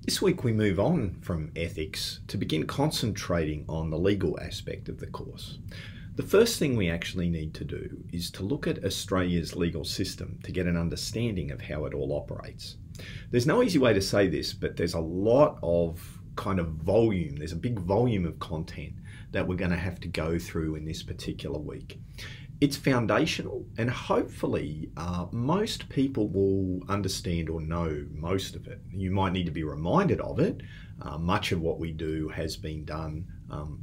This week we move on from ethics to begin concentrating on the legal aspect of the course. The first thing we actually need to do is to look at Australia's legal system to get an understanding of how it all operates. There's no easy way to say this, but there's a lot of kind of volume. There's a big volume of content that we're going to have to go through in this particular week. It's foundational, and hopefully most people will understand or know most of it. You might need to be reminded of it. Much of what we do has been done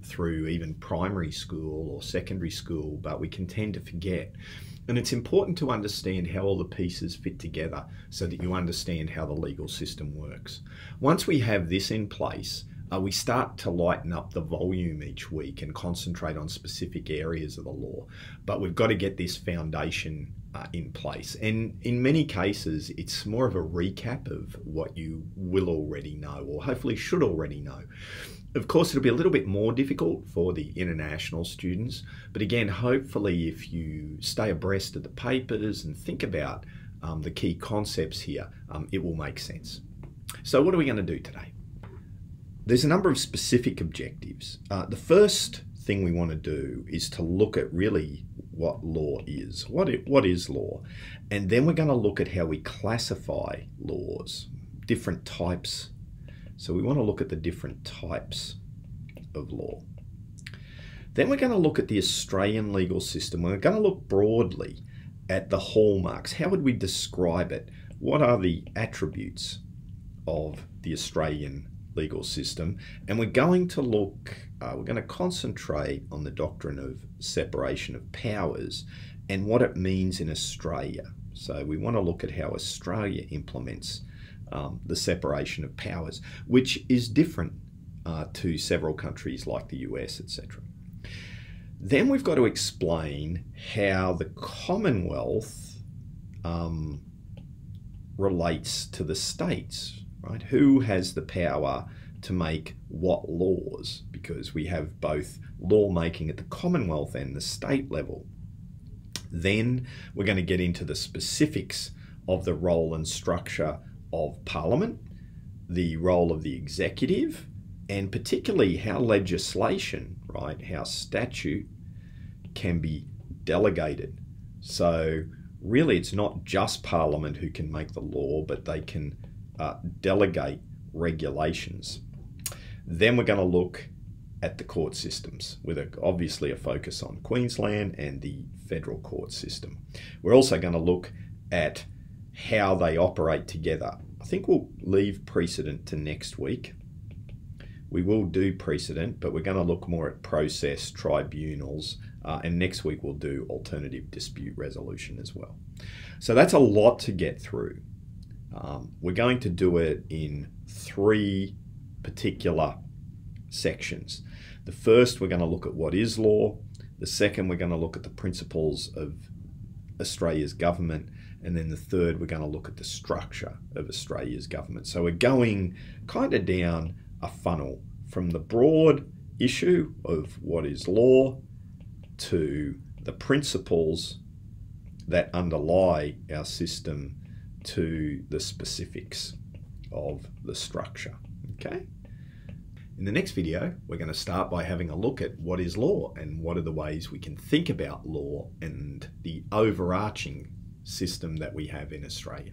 through even primary school or secondary school, but we can tend to forget. And it's important to understand how all the pieces fit together so that you understand how the legal system works. Once we have this in place, we start to lighten up the volume each week and concentrate on specific areas of the law. But we've got to get this foundation in place. And in many cases, it's more of a recap of what you will already know, or hopefully should already know. Of course, it'll be a little bit more difficult for the international students. But again, hopefully if you stay abreast of the papers and think about the key concepts here, it will make sense. So what are we going to do today? There's a number of specific objectives. The first thing we want to do is to look at really what law is. What is law? And then we're going to look at how we classify laws, different types. So we want to look at the different types of law. Then we're going to look at the Australian legal system. We're going to look broadly at the hallmarks. How would we describe it? What are the attributes of the Australian legal system? And we're going to look, we're going to concentrate on the doctrine of separation of powers and what it means in Australia. So we want to look at how Australia implements the separation of powers, which is different to several countries like the US, etc. Then we've got to explain how the Commonwealth relates to the states. Right? Who has the power to make what laws? Because we have both lawmaking at the Commonwealth and the state level. Then we're going to get into the specifics of the role and structure of Parliament, the role of the executive, and particularly how legislation, right, how statute can be delegated. So really it's not just Parliament who can make the law, but they can delegate regulations. Then we're going to look at the court systems with obviously a focus on Queensland and the federal court system. We're also going to look at how they operate together. I think we'll leave precedent to next week. We will do precedent, but we're going to look more at process tribunals, and next week we'll do alternative dispute resolution as well. So that's a lot to get through. We're going to do it in 3 particular sections. The first, we're going to look at what is law. The second, we're going to look at the principles of Australia's government. And then the third, we're going to look at the structure of Australia's government. So we're going kind of down a funnel from the broad issue of what is law to the principles that underlie our system to the specifics of the structure. Okay? In the next video, we're going to start by having a look at what is law and what are the ways we can think about law and the overarching system that we have in Australia.